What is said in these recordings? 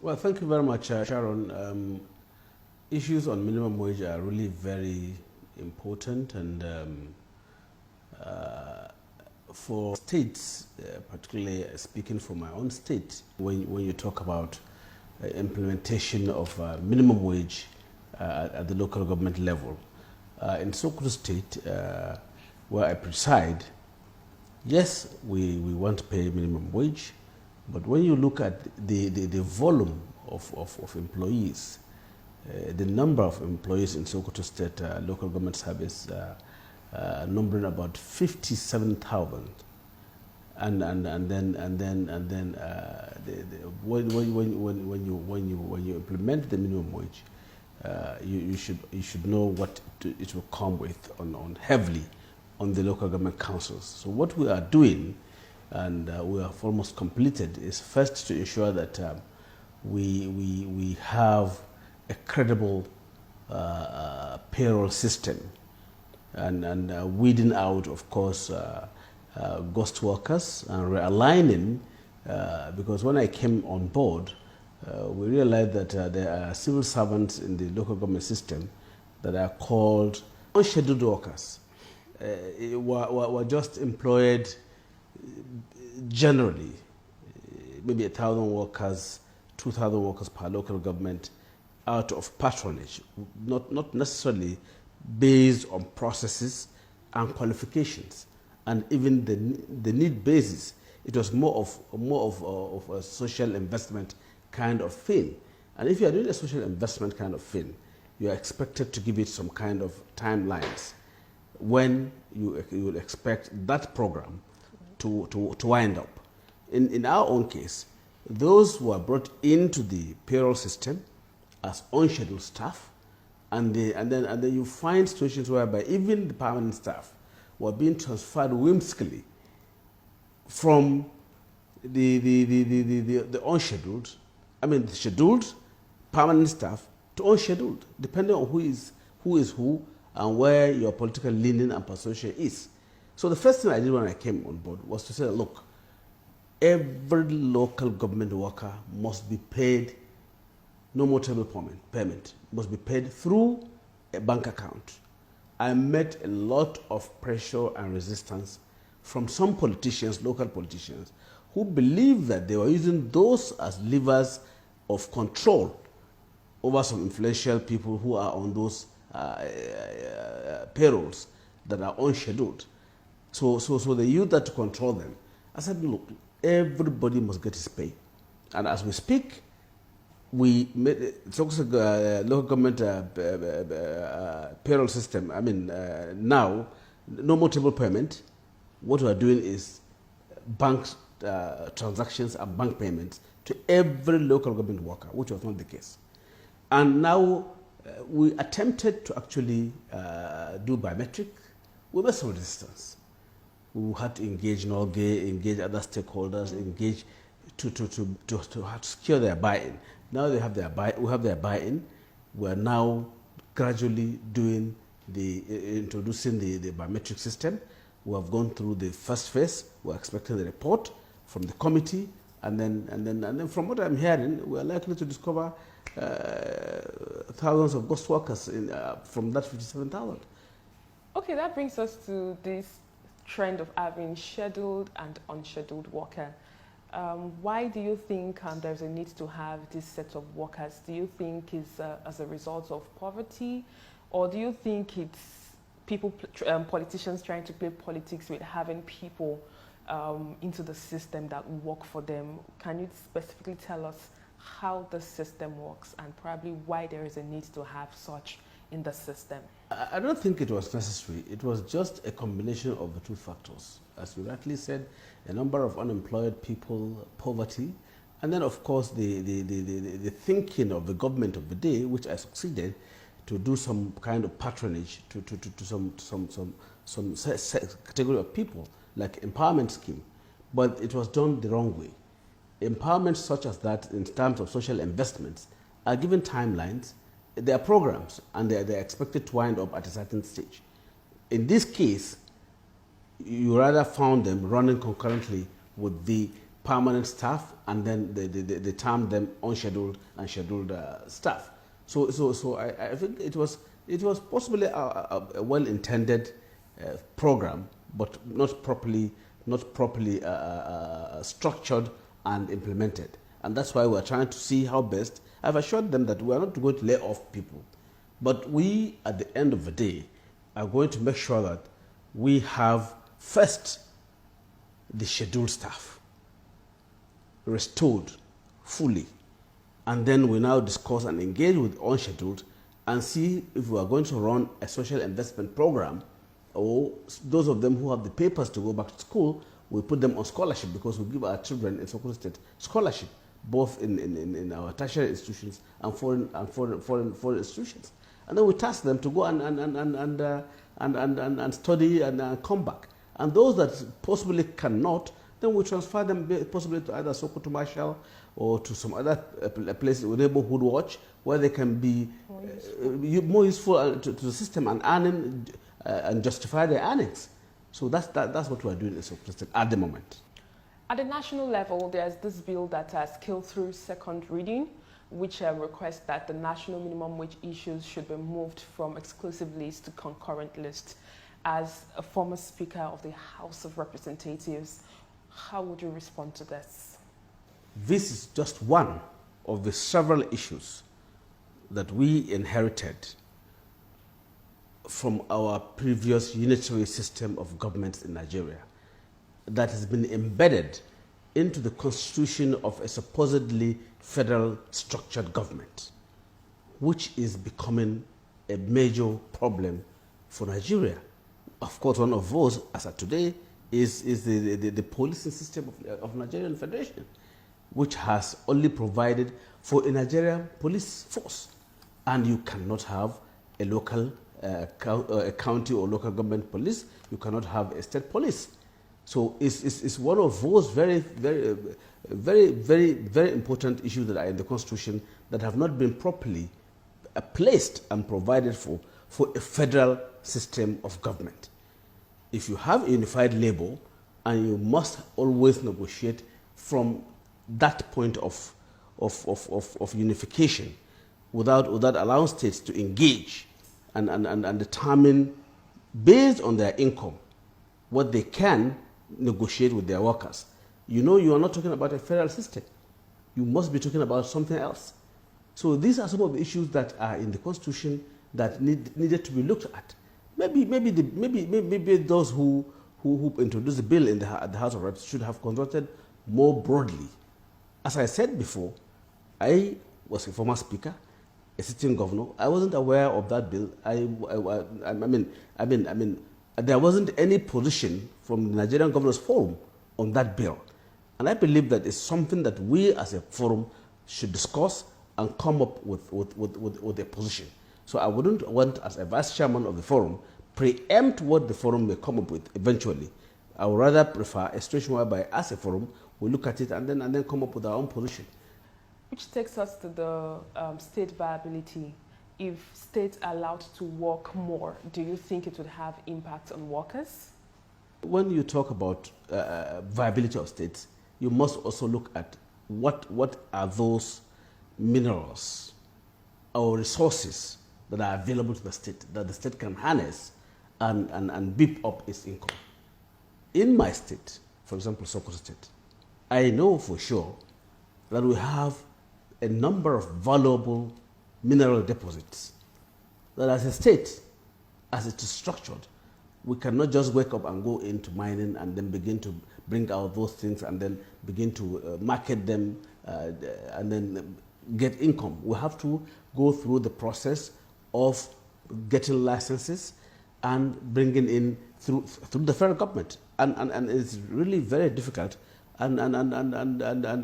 Well, thank you very much, Sharon. Issues on minimum wage are really very important, and for states, particularly speaking for my own state, when you talk about implementation of minimum wage at the local government level, in Sokoto State, where I preside, yes, we want to pay minimum wage, but when you look at the volume of employees, the number of employees in Sokoto State local government service numbering about 57,000, and then when you implement the minimum wage, you should know what it will come with on heavily on the local government councils. So what we are doing, and we have almost completed, is first to ensure that we have a credible payroll system, and weeding out, of course, ghost workers and realigning, because when I came on board, we realized that there are civil servants in the local government system that are called unscheduled workers. Were just employed generally, maybe 1,000 workers, 2,000 workers per local government, out of patronage, not necessarily based on processes and qualifications, and even the need basis. It was more of a social investment kind of thing. And if you are doing a social investment kind of thing, you are expected to give it some kind of timelines when you will expect that program to wind up. In our own case, those who are brought into the payroll system as unscheduled staff, and then you find situations whereby even the permanent staff were being transferred whimsically from the unscheduled, the scheduled permanent staff to unscheduled, depending on who is who and where your political leaning and persuasion is. So the first thing I did when I came on board was to say, look, every local government worker must be paid no more table payment, must be paid through a bank account. I met a lot of pressure and resistance from some politicians, local politicians, who believed that they were using those as levers of control over some influential people who are on those payrolls that are unscheduled. So they used that to control them. I said, look, everybody must get his pay. And as we speak, we made local government payroll system. Now, no more table payment. What we are doing is bank transactions and bank payments to every local government worker, which was not the case. And now we attempted to actually do biometric. We met some resistance. We had to engage NORGE, engage other stakeholders, engage to secure their buy-in. Now they have we have their buy-in. We are now gradually introducing the biometric system. We have gone through the first phase. We're expecting the report from the committee, and then from what I'm hearing, we are likely to discover thousands of ghost workers from that 57,000. Okay, that brings us to this trend of having scheduled and unscheduled worker. Why do you think there's a need to have this set of workers? Do you think it's as a result of poverty, or do you think it's people, politicians trying to play politics with having people into the system that work for them? Can you specifically tell us how the system works and probably why there is a need to have such in the system? I don't think it was necessary. It was just a combination of the two factors. As you rightly said, a number of unemployed people, poverty, and then of course the thinking of the government of the day, which I succeeded to do some kind of patronage to some category of people, like empowerment scheme. But it was done the wrong way. Empowerment such as that in terms of social investments are given timelines. They are programs, and they're expected to wind up at a certain stage. In this case, you rather found them running concurrently with the permanent staff, and then they term them unscheduled and scheduled staff. So I think it was possibly a well-intended program, but not properly structured and implemented. And that's why we're trying to see how best. I've assured them that we are not going to lay off people, but we, at the end of the day, are going to make sure that we have first the scheduled staff restored fully, and then we now discuss and engage with unscheduled and see if we are going to run a social investment program, or those of them who have the papers to go back to school, we put them on scholarship, because we give our children in Sokoto State scholarship, both in our tertiary institutions and foreign institutions. And then we task them to go and study and come back. And those that possibly cannot, then we transfer them possibly to either Sokoto Marshall or to some other place, neighborhood watch, where they can be more useful to the system and earning and justify their earnings. So that's what we're doing in Sokoto State at the moment. At the national level, there's this bill that has scaled through second reading, which requests that the national minimum wage issues should be moved from exclusive list to concurrent list. As a former Speaker of the House of Representatives, how would you respond to this? This is just one of the several issues that we inherited from our previous unitary system of governments in Nigeria that has been embedded into the constitution of a supposedly federal structured government, which is becoming a major problem for Nigeria. Of course, one of those, as of today, is the policing system of Nigerian Federation, which has only provided for a Nigerian police force. And you cannot have a local a county or local government police. You cannot have a state police. So it's one of those very important issues that are in the Constitution that have not been properly placed and provided for a federal system of government. If you have a unified label, and you must always negotiate from that point of unification, without allowing states to engage and determine based on their income what they can negotiate with their workers. You know, you are not talking about a federal system. You must be talking about something else. So these are some of the issues that are in the Constitution that needed to be looked at. Maybe those who introduced the bill in the House of Reps should have consulted more broadly. As I said before, I was a former speaker, a sitting governor. I wasn't aware of that bill. I mean, there wasn't any position from the Nigerian Governors Forum on that bill. And I believe that it's something that we as a forum should discuss and come up with a position. So I wouldn't want, as a vice chairman of the forum, preempt what the forum may come up with eventually. I would rather prefer a situation whereby, as a forum, we look at it and then come up with our own position. Which takes us to the state viability. If states are allowed to work more, do you think it would have impact on workers? When you talk about viability of states, you must also look at what are those minerals or resources that are available to the state, that the state can harness and beef up its income. In my state, for example, Sokoto State, I know for sure that we have a number of valuable mineral deposits that as a state, as it is structured, we cannot just wake up and go into mining and then begin to bring out those things and then begin to market them and then get income. We have to go through the process of getting licenses and bringing in through the federal government. And it's really very difficult. And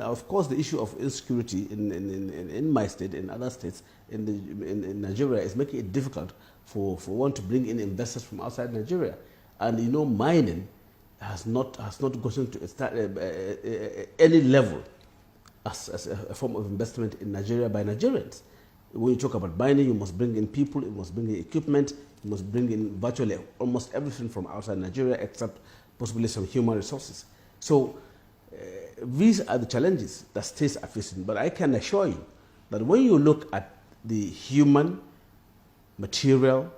of course, the issue of insecurity in my state, in other states, in Nigeria, is making it difficult for one to bring in investors from outside Nigeria. And you know, mining has not gotten to any level as a form of investment in Nigeria by Nigerians. When you talk about mining, you must bring in people, you must bring in equipment, you must bring in virtually almost everything from outside Nigeria, except possibly some human resources. So these are the challenges that states are facing. But I can assure you that when you look at the human, material,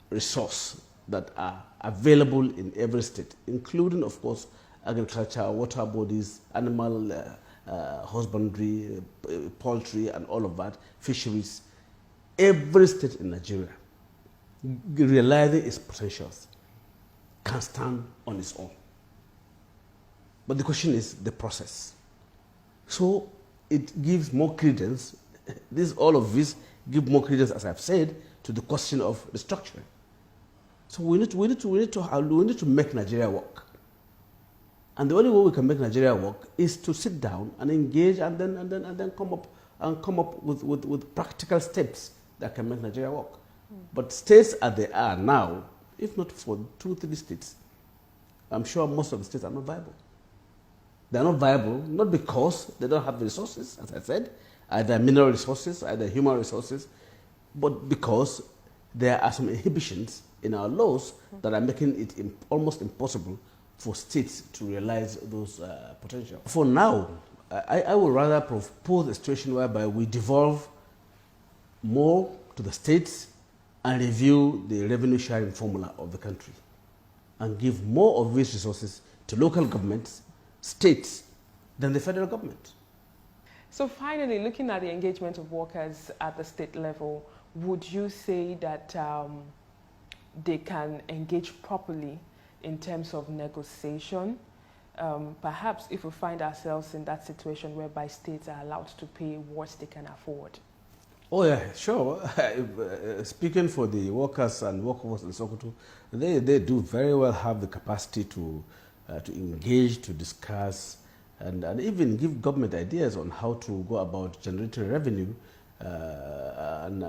resource that are available in every state, including, of course, agriculture, water bodies, animal husbandry, poultry, and all of that, fisheries, every state in Nigeria, realizing its potentials, can stand on its own. But the question is the process. So it gives more credence, all of this give more credence, as I've said, to the question of restructuring. So we need to make Nigeria work. And the only way we can make Nigeria work is to sit down and engage and then come up with practical steps that can make Nigeria work. But states as they are now, if not for 2-3 states, I'm sure most of the states are not viable. They're not viable, not because they don't have the resources, as I said, either mineral resources, either human resources, but because there are some inhibitions in our laws that are making it almost impossible for states to realize those potential. For now, I would rather propose a situation whereby we devolve more to the states and review the revenue sharing formula of the country and give more of these resources to local governments, states, than the federal government. So finally, looking at the engagement of workers at the state level, would you say that they can engage properly in terms of negotiation? Perhaps if we find ourselves in that situation whereby states are allowed to pay what they can afford. Oh yeah, sure. Speaking for the workers and workforce in Sokoto, they do very well have the capacity to engage, to discuss, and even give government ideas on how to go about generating revenue and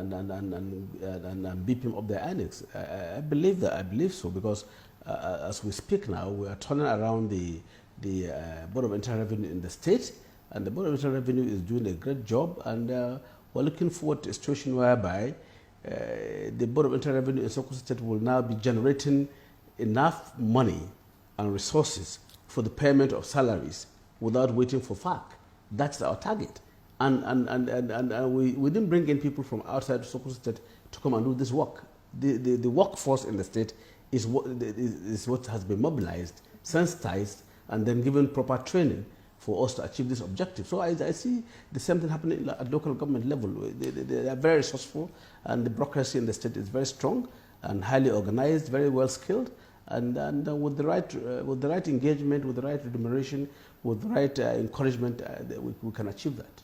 beefing up their earnings. I believe that. I believe so because as we speak now, we are turning around the Board of Internal Revenue in the state, and the Board of Internal Revenue is doing a great job, and we're looking forward to a situation whereby the Board of Internal Revenue in Sokoto State will now be generating enough money and resources for the payment of salaries without waiting for FAC. That's our target. And we didn't bring in people from outside Sokoto State to come and do this work. The workforce in the state is what has been mobilized, sensitized, and then given proper training for us to achieve this objective. So I see the same thing happening at local government level. They are very resourceful, and the bureaucracy in the state is very strong and highly organized, very well skilled, and with the right engagement, with the right remuneration, with the right encouragement, we can achieve that.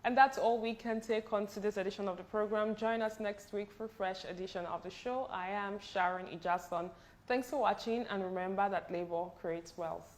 And that's all we can take on to this edition of the program. Join us next week for a fresh edition of the show. I am Sharon Ijason. Thanks for watching, and remember that labor creates wealth.